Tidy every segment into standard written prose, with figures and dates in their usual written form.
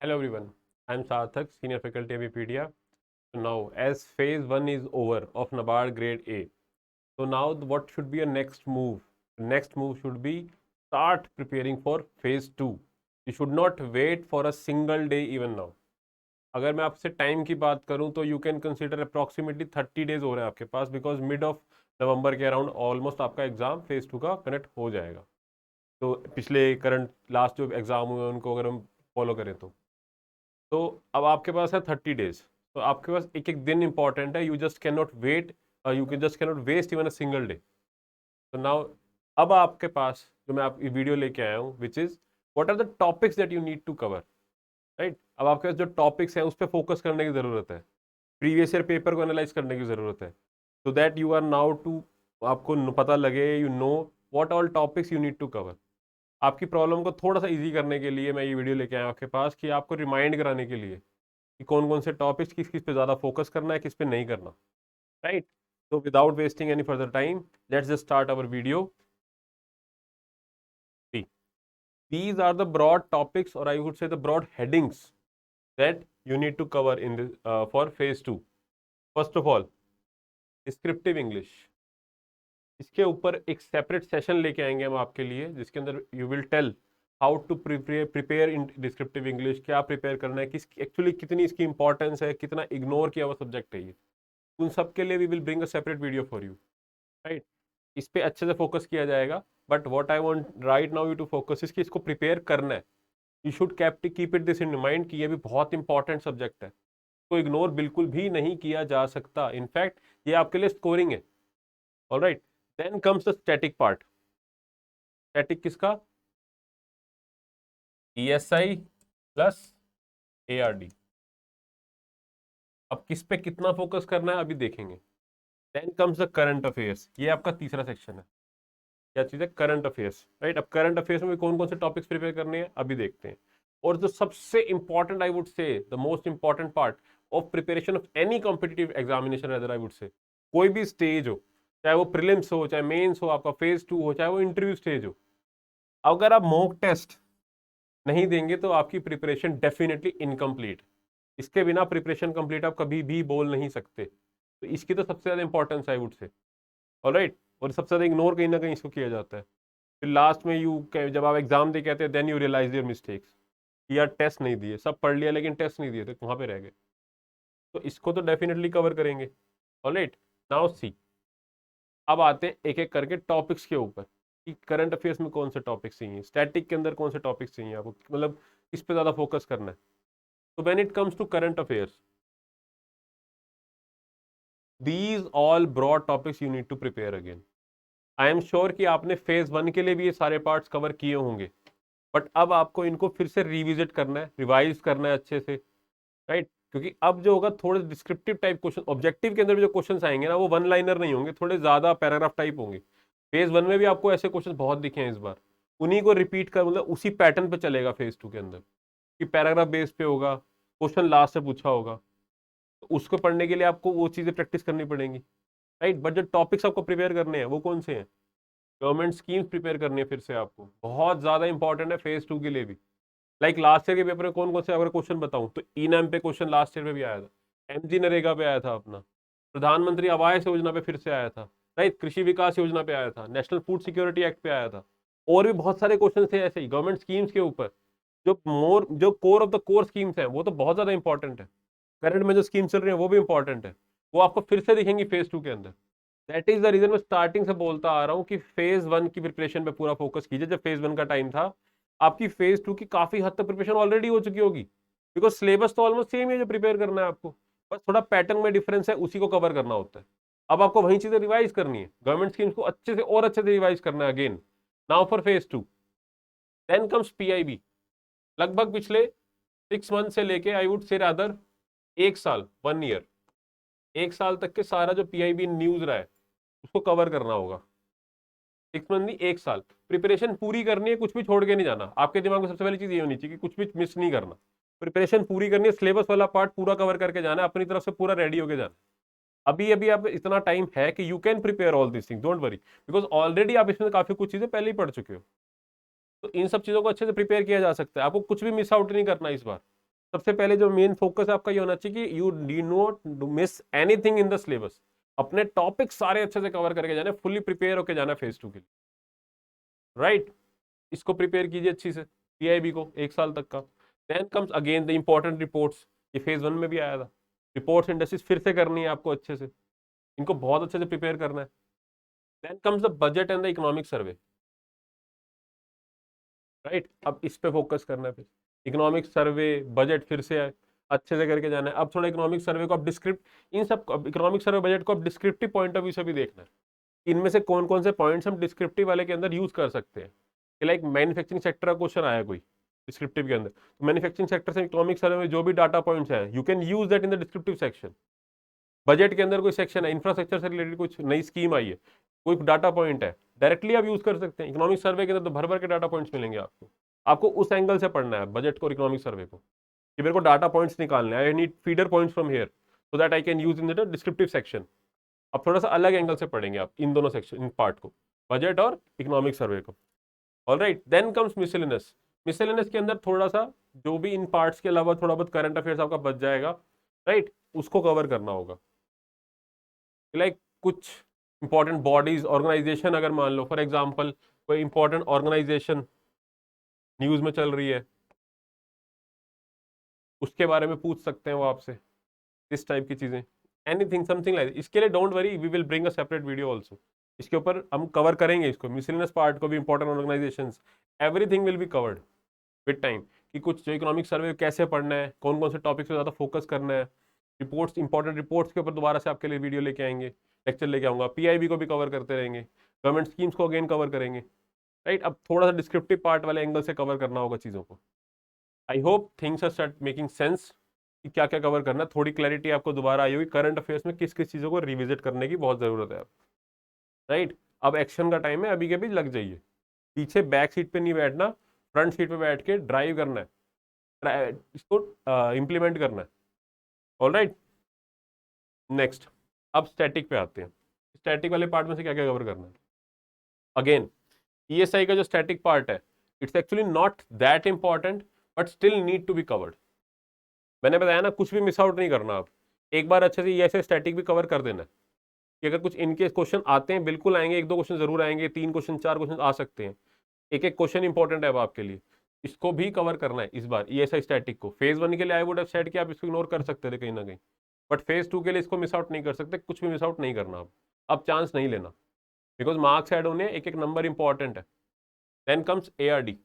Hello everyone, I am Sarthak, Senior Faculty at Wikipedia. So now, as phase 1 is over of NABARD grade A, so now what should be a next move? The next move should be start preparing for phase 2. You should not wait for a single day even now. अगर मैं आपसे time की बात करूं तो you can consider approximately 30 days हो रहे हैं आपके पास, बिकॉज मिड ऑफ नवंबर के अराउंड ऑलमोस्ट आपका एग्जाम फेज 2 का कनेक्ट हो जाएगा। तो पिछले करंट लास्ट जो एग्जाम हुए उनको अगर हम फॉलो करें तो अब आपके पास है 30 डेज। तो आपके पास एक एक दिन इंपॉर्टेंट है, you just can not wait, you can just can not waste even a single day. तो नाउ अब आपके पास जो मैं आप वीडियो लेके आया हूँ which is what are the topics that you need to cover, right. अब आपके पास जो टॉपिक्स हैं उस पर फोकस करने की ज़रूरत है, प्रीवियस ईयर पेपर को एनालाइज करने की ज़रूरत है, so that you are now to आपको पता लगे, you know what all topics you need to cover. आपकी प्रॉब्लम को थोड़ा सा इजी करने के लिए मैं ये वीडियो लेके आया आपके पास कि आपको रिमाइंड कराने के लिए कि कौन कौन से टॉपिक्स किस किस पे ज़्यादा फोकस करना है, किस पे नहीं करना, राइट। तो without wasting any further time, let's just start our video. These are the broad topics, or I would say the broad headings that you need to cover in this for phase 2. First of all, descriptive English. इसके ऊपर एक separate session लेके आएंगे हम आपके लिए, जिसके अंदर you will tell how to prepare in descriptive English, क्या प्रिपेयर करना है, किस एक्चुअली कितनी इसकी इंपॉर्टेंस है, कितना इग्नोर किया हुआ सब्जेक्ट है ये। उन सब के लिए we will bring a separate video for you, right. इस पे अच्छे से फोकस किया जाएगा, but what I want right now you to focus is कि इसको प्रिपेयर करना है। You should keep it this in mind कि ये भी बहुत इंपॉर्टेंट सब्जेक्ट है, तो इग्नोर बिल्कुल भी नहीं किया जा सकता। इनफैक्ट ये आपके लिए स्कोरिंग है। Alright, then comes the static part. Static किसका? ESI plus ARD। अब किस पे कितना फोकस करना है अभी देखेंगे। Then comes the current affairs, ये आपका तीसरा सेक्शन है। क्या चीज़ है? Current affairs, right. अब करंट अफेयर्स में कौन कौन से टॉपिक्स प्रिपेयर करने हैं अभी देखते हैं। और जो सबसे important I would say the most important part of preparation of any competitive examination rather I would say, कोई भी स्टेज हो, चाहे वो प्रीलिम्स हो, चाहे मेंस हो, आपका फेज 2 हो, चाहे वो इंटरव्यू स्टेज हो, अगर आप मॉक टेस्ट नहीं देंगे तो आपकी प्रिपरेशन डेफिनेटली इनकम्प्लीट। इसके बिना प्रिपरेशन कंप्लीट आप कभी भी बोल नहीं सकते। तो इसकी तो सबसे ज़्यादा importance I would say, alright. और सबसे ज़्यादा इग्नोर कहीं ना कहीं इसको किया जाता है। फिर लास्ट में जब आप एग्जाम दे कहते हैं then you realise your mistakes, यार टेस्ट नहीं दिए, सब पढ़ लिया लेकिन टेस्ट नहीं दिए, तो वहाँ पे रह गए। तो इसको तो डेफिनेटली कवर करेंगे। ऑलराइट, नाउ सी, अब आते हैं एक एक करके टॉपिक्स के ऊपर कि करंट अफेयर्स में कौन से टॉपिक्स चाहिए, स्टैटिक के अंदर कौन से टॉपिक्स चाहिए आपको, मतलब किस पे ज़्यादा फोकस करना है। तो when it comes to current affairs, these all broad topics you need to prepare again. I am sure कि आपने फेज 1 के लिए भी ये सारे पार्ट्स कवर किए होंगे, बट अब आपको इनको फिर से रिविजिट करना है, रिवाइज करना है अच्छे से, राइट। क्योंकि अब जो होगा थोड़े डिस्क्रिप्टिव टाइप क्वेश्चन, ऑब्जेक्टिव के अंदर भी जो क्वेश्चंस आएंगे ना वो वन लाइनर नहीं होंगे, थोड़े ज्यादा पैराग्राफ टाइप होंगे। फेज 1 में भी आपको ऐसे क्वेश्चन बहुत दिखे हैं इस बार, उन्हीं को रिपीट कर, मतलब उसी पैटर्न पे चलेगा फेज 2 के अंदर कि पैराग्राफ बेस पे होगा, क्वेश्चन लास्ट से पूछा होगा, तो उसको पढ़ने के लिए आपको वो चीजें प्रैक्टिस करनी पड़ेंगी, राइट। बट जो टॉपिक्स आपको प्रिपेयर करने हैं वो कौन से हैं? गवर्नमेंट स्कीम्स प्रिपेयर करनी है फिर से आपको, बहुत ज्यादा इंपॉर्टेंट है फेज 2 के लिए भी। लाइक लास्ट ईयर के पेपर में कौन कौन से अगर क्वेश्चन बताऊं तो ई-नैम पे क्वेश्चन लास्ट ईयर में भी आया था, MG नरेगा पे आया था अपना, प्रधानमंत्री आवास योजना पे फिर से आया था, राइट, कृषि विकास योजना पे आया था, नेशनल फूड सिक्योरिटी एक्ट पे आया था, और भी बहुत सारे क्वेश्चन थे ऐसे ही गवर्नमेंट स्कीम्स के ऊपर। जो core of the core schemes हैं वो तो बहुत ज्यादा इंपॉर्टेंट है, करंट में जो स्कीम चल रही है वो भी इंपॉर्टेंट है, वो आपको फिर से दिखेंगी फेज 2 के अंदर। दैट इज द रीजन मैं स्टार्टिंग से बोलता आ रहा हूँ कि फेज 1 की प्रिपरेशन पे पूरा फोकस कीजिए। जब फेज 1 का टाइम था, आपकी फेज 2 की काफी हद तक प्रिपरेशन ऑलरेडी हो चुकी होगी, बिकॉज सिलेबस तो ऑलमोस्ट सेम है जो प्रिपेयर करना है आपको, बस थोड़ा पैटर्न में डिफरेंस है, उसी को कवर करना होता है। अब आपको वही चीजें रिवाइज करनी है, गवर्नमेंट स्कीम्स को अच्छे से और अच्छे से रिवाइज करना है again, now for phase 2। Then comes PIB। लगभग पिछले 6 मंथ से लेके आई वुड से रादर 1 साल, 1 ईयर, 1 साल तक के सारा जो PIB न्यूज रहा है उसको कवर करना होगा। 6 मंथ नहीं, 1 साल प्रिपरेशन पूरी करनी है, कुछ भी छोड़ के नहीं जाना। आपके दिमाग में सबसे पहली चीज ये होनी चाहिए कि कुछ भी मिस नहीं करना, प्रिपरेशन पूरी करनी है, सिलेबस वाला पार्ट पूरा कवर करके जाना है, अपनी तरफ से पूरा रेडी होके जाना। अभी अभी आप इतना टाइम है कि you can prepare all this thing, don't worry, because already आप इसमें काफी कुछ चीजें पहले ही पढ़ चुके हो। तो इन सब चीजों को अच्छे से प्रिपेयर किया जा सकता है, आपको कुछ भी मिस आउट नहीं करना इस बार। सबसे पहले जो मेन फोकस आपका ये होना चाहिए कि U D not miss anything in the syllabus. अपने टॉपिक सारे अच्छे से कवर करके जाना, फुल्ली प्रिपेयर होकर जाना फेज 2 के लिए, राइट। इसको प्रिपेयर कीजिए अच्छी से, पीआईबी को 1 साल तक का। Then comes again the important reports, ये फेज 1 में भी आया था। रिपोर्ट्स इंडस्ट्रीज फिर से करनी है आपको अच्छे से, इनको बहुत अच्छे से प्रिपेयर करना है। Then comes the budget and the economic survey, right. अब इस पे फोकस करना है, फिर इकोनॉमिक सर्वे बजट फिर से अच्छे से करके जाना है। अब थोड़ा इकोनॉमिक सर्वे को आप डिस्क्रिप्ट इन सब इकोनॉमिक सर्वे बजट को आप डिस्क्रिप्टिव पॉइंट ऑफ व्यू से भी देखना है, इनमें से कौन कौन से पॉइंट्स हम डिस्क्रिप्टिव वाले के अंदर यूज कर सकते हैं। कि लाइक मैन्युफैक्चरिंग सेक्टर का क्वेश्चन आया कोई डिस्क्रिप्टिव के अंदर, तो मैन्युफैक्चरिंग सेक्टर से इकोनॉमिक सर्वे में जो भी डाटा पॉइंट्स हैं you can use that in the descriptive section. Budget के अंदर कोई सेक्शन है, इंफ्रास्ट्रक्चर से रिलेटेड कुछ नई स्कीम आई है, कोई डाटा पॉइंट है, डायरेक्टली आप यूज कर सकते हैं। इकोनॉमिक सर्वे के अंदर तो भर भर के डाटा पॉइंट्स मिलेंगे आपको। आपको उस एंगल से पढ़ना है बजट को, इकोनॉमिक सर्वे को, कि मेरे को डाटा पॉइंट्स निकालने हैं, I need feeder points from here so that I can use in the descriptive section. अब थोड़ा सा अलग एंगल से पढ़ेंगे आप इन दोनों सेक्शन, इन पार्ट को, बजट और इकोनॉमिक सर्वे को। Alright, then comes miscellaneous. Miscellaneous के अंदर थोड़ा सा जो भी इन पार्ट्स के अलावा थोड़ा बहुत करंट अफेयर्स आपका बच जाएगा, राइट, उसको कवर करना होगा। लाइक कुछ इंपॉर्टेंट बॉडीज, ऑर्गेनाइजेशन, अगर मान लो फॉर एग्जांपल कोई इंपॉर्टेंट ऑर्गेनाइजेशन न्यूज में चल रही है, उसके बारे में पूछ सकते हैं वो आपसे, इस टाइप की चीजें, एनीथिंग समथिंग लाइक। इसके लिए don't worry, we will bring a separate video also, इसके ऊपर हम कवर करेंगे इसको, मिसलेनियस पार्ट को भी, important organisations, everything will be covered with time. कि कुछ जो इकोनॉमिक सर्वे कैसे पढ़ना है, कौन कौन से टॉपिक्स पे ज़्यादा फोकस करना है, रिपोर्ट्स, इंपॉर्टेंट रिपोर्ट्स के ऊपर दोबारा से आपके लिए वीडियो लेके आएंगे, लेक्चर लेके आऊँगा। पीआईबी को भी कवर करते रहेंगे, गवर्नमेंट स्कीम्स को अगेन कवर करेंगे, राइट। अब थोड़ा सा डिस्क्रिप्टिव पार्ट वाले एंगल से कवर करना होगा चीज़ों को। I hope things are start making sense कि क्या क्या कवर करना है। थोड़ी क्लैरिटी आपको दोबारा आई होगी, करंट अफेयर्स में किस किस चीज़ों को रिविजिट करने की बहुत ज़रूरत है, राइट। अब एक्शन का टाइम है, अभी के अभी लग जाइए, पीछे बैक सीट पे नहीं बैठना, फ्रंट सीट पे बैठ के ड्राइव करना है, इसको इम्प्लीमेंट करना है। ऑल राइट, नेक्स्ट अब स्टैटिक पे आते हैं। स्टैटिक वाले पार्ट में से क्या क्या कवर करना है। अगेन ईएसआई का जो स्टैटिक पार्ट है, it's actually not that important but still need to be covered. मैंने बताया ना, कुछ भी मिस आउट नहीं करना। आप एक बार अच्छे से ईएसआई स्टैटिक भी कवर कर देना कि अगर कुछ इनके क्वेश्चन आते हैं, बिल्कुल आएंगे, 1-2 क्वेश्चन जरूर आएंगे, 3 क्वेश्चन 4 क्वेश्चन आ सकते हैं, एक एक क्वेश्चन इंपॉर्टेंट है अब आपके लिए, इसको भी कवर करना है इस बार। ईएसआई स्टैटिक को फेज 1 के लिए आई वुड हैव सेड कि आप इसको इग्नोर कर सकते थे कहीं ना कहीं, बट फेज 2 के लिए इसको मिस आउट नहीं कर सकते, कुछ भी मिस आउट नहीं करना। अब चांस नहीं लेना, बिकॉज मार्क्स ऐड होने, एक एक नंबर इंपॉर्टेंट है। Then comes ARD.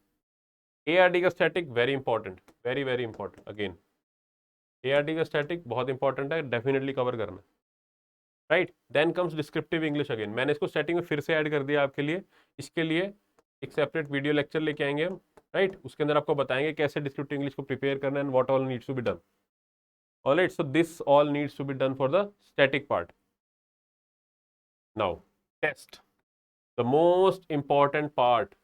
एआरडी का static very important, very very important. Again ARD का स्टैटिक बहुत इंपॉर्टेंट है, डेफिनेटली कवर करना, right. Then comes descriptive English. Again मैंने इसको स्टार्टिंग में फिर से ऐड कर दिया आपके लिए, इसके लिए एक सेपरेट वीडियो लेक्चर लेके आएंगे हम, राइट। उसके अंदर आपको बताएंगे कैसे डिस्क्रिप्टिव इंग्लिश को प्रिपेयर करना है and what all needs to be done. Alright, so this all needs to be done for the static part. Now test, the most important part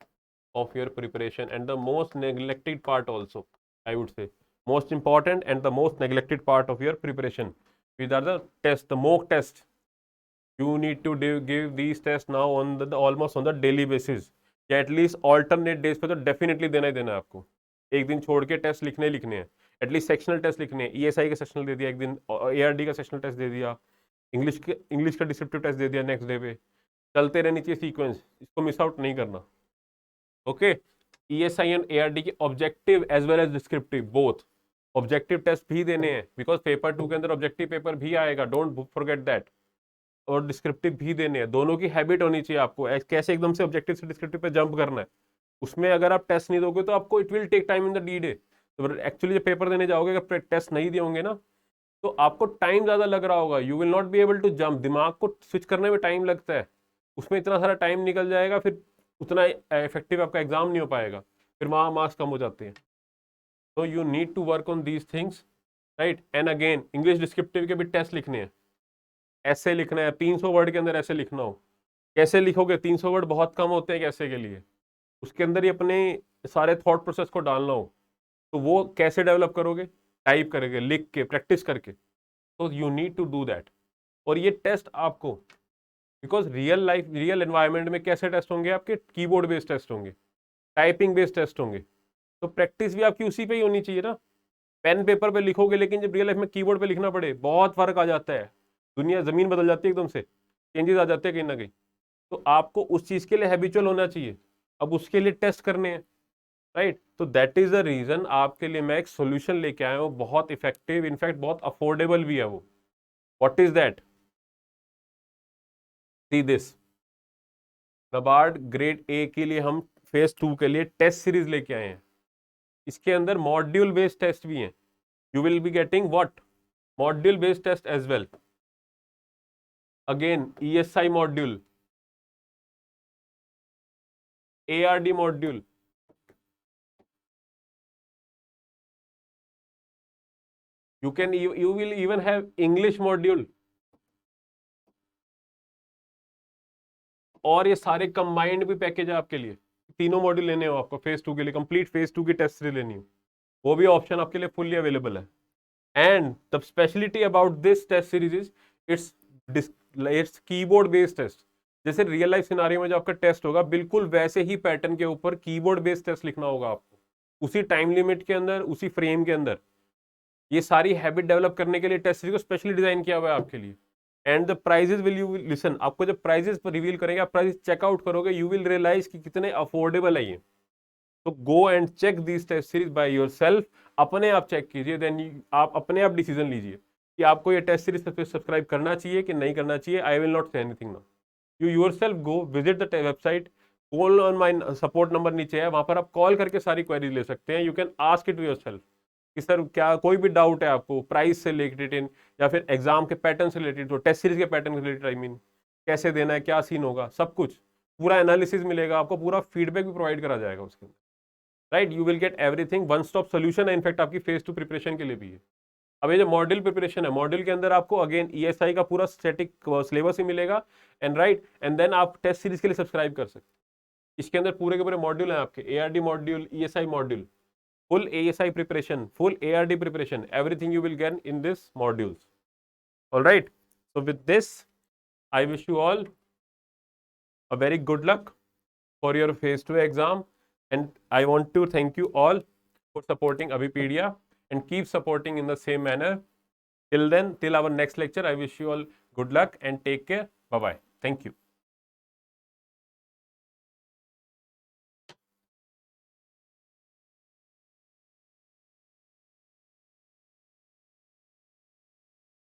of your preparation and the most neglected part also, I would say most important and the most neglected part of your preparation. These are the tests, the mock test. You need to give these tests now on the almost on the daily basis, या at least alternate days पे तो definitely देना ही देना है आपको। एक दिन छोड़ के टेस्ट लिखने हैं, एटलीस्ट सेक्शनल टेस्ट लिखने हैं। ईएसआई का सेक्शनल दे दिया एक दिन, एआरडी का सेक्शनल टेस्ट दे दिया, इंग्लिश का डिस्क्रिप्टिव टेस्ट दे दिया नेक्स्ट डे पे। चलते रहनी चाहिए सीक्वेंस, इसको मिस आउट नहीं करना। ओके, ईएसआई एंड एआरडी के objective as well as descriptive both, objective test भी देने हैं, बिकॉज पेपर 2 के अंदर ऑब्जेक्टिव पेपर भी आएगा, डोंट फॉरगेट दैट। और डिस्क्रिप्टिव भी देने हैं, दोनों की हैबिट होनी चाहिए आपको। कैसे एकदम से ऑब्जेक्टिव से डिस्क्रिप्टिव पे जंप करना है, उसमें अगर आप टेस्ट नहीं दोगे तो आपको it will take time in the D day. तो एक्चुअली जब पेपर देने जाओगे, अगर टेस्ट नहीं दिए होंगे ना, तो आपको टाइम ज़्यादा लग रहा होगा, you will not be able to jump, दिमाग को स्विच करने में टाइम लगता है, उसमें इतना सारा टाइम निकल जाएगा, फिर उतना इफेक्टिव आपका एग्जाम नहीं हो पाएगा, फिर वहाँ मार्क्स कम हो जाते हैं। तो you need to work on these things, right. And again English descriptive के भी टेस्ट लिखने हैं, ऐसे लिखना है, 300 वर्ड के अंदर ऐसे लिखना हो। कैसे लिखोगे, 300 वर्ड बहुत कम होते हैं कैसे के लिए, उसके अंदर ही अपने सारे थॉट प्रोसेस को डालना हो, तो वो कैसे डेवलप करोगे, टाइप करके, लिख के, प्रैक्टिस करके। तो you need to do that. और ये टेस्ट आपको, because real life, real environment में कैसे टेस्ट होंगे आपके, कीबोर्ड बेस्ड टेस्ट होंगे, टाइपिंग बेस्ड टेस्ट होंगे, तो प्रैक्टिस भी आपकी उसी पे ही होनी चाहिए ना। पेन पेपर पे लिखोगे, लेकिन जब रियल लाइफ में कीबोर्ड पे लिखना पड़े बहुत फर्क आ जाता है, दुनिया जमीन बदल जाती है एकदम से, चेंजेस आ जाते हैं कहीं ना कहीं। तो आपको उस चीज के लिए हैबिचुअल होना चाहिए, अब उसके लिए टेस्ट करने हैं, राइट। तो दैट इज द रीजन आपके लिए मैं एक सोल्यूशन लेके आया हूँ, बहुत इफेक्टिव, इनफैक्ट बहुत अफोर्डेबल भी है वो। What is that? See this, NABARD grade A के लिए हम फेज 2 के लिए टेस्ट सीरीज लेके आए हैं। इसके अंदर मॉड्यूल बेस्ड टेस्ट भी हैं। You will be getting what? Module based test as well. Again ESI module, ARD module, you will even have English module, और ये सारे कंबाइंड भी पैकेज है आपके लिए। तीनों मॉड्यूल लेने हो आपको फेज 2 के लिए, कंप्लीट फेज 2 की टेस्ट सीरीज लेनी हो, वो भी ऑप्शन आपके लिए फुल्ली अवेलेबल है। And the speciality about this test series is it's keyboard based test. जैसे रियल लाइफ सिनारियो में जो आपका टेस्ट होगा, बिल्कुल वैसे ही पैटर्न के ऊपर कीबोर्ड बेस्ड टेस्ट लिखना होगा आपको, उसी टाइम लिमिट के अंदर, उसी फ्रेम के अंदर। ये सारी हैबिट डेवलप करने के लिए टेस्ट सीरीज को स्पेशली डिजाइन किया हुआ है आपके लिए। And the prizes will you listen, आपको जब प्राइजेस रिवील करेंगे, आप प्राइजेस चेकआउट करोगे, यू विल रियलाइज कि कितने अफोर्डेबल है ये। तो go and check this test series by yourself, अपने आप चेक कीजिए, देन आप अपने आप डिसीजन लीजिए कि आपको ये टेस्ट सीरीज सब्सक्राइब करना चाहिए कि नहीं करना चाहिए। I will not say anything now, you yourself go visit the website, call on my support number नीचे है, वहां पर आप कॉल करके सारी क्वेरीज ले सकते हैं। You can ask it to yourself कि सर क्या कोई भी डाउट है आपको प्राइस से रिलेटेड, या फिर एग्जाम के पैटर्न से रिलेटेड, तो टेस्ट सीरीज के पैटर्न से रिलेटेड, आई मीन कैसे देना है, क्या सीन होगा, सब कुछ पूरा एनालिसिस मिलेगा आपको, पूरा फीडबैक भी प्रोवाइड करा जाएगा उसके अंदर, right. You will get everything, one stop solution है इनफैक्ट आपकी फेज 2 प्रिपरेशन के लिए भी है। अब ये जो मॉड्यूल प्रिपरेशन है, मॉड्यूल के अंदर आपको अगेन ESI का पूरा स्टैटिक सिलेबस ही मिलेगा, एंड राइट, एंड देन आप टेस्ट सीरीज के लिए सब्सक्राइब कर सकते हैं। इसके अंदर पूरे के पूरे मॉड्यूल हैं आपके, ARD module, ESI module, full ASI preparation, full ARD preparation, everything you will get in this modules. All right. So with this, I wish you all a very good luck for your phase 2 exam, and I want to thank you all for supporting Abhipedia, and keep supporting in the same manner. Till then, till our next lecture, I wish you all good luck and take care. Bye bye. Thank you.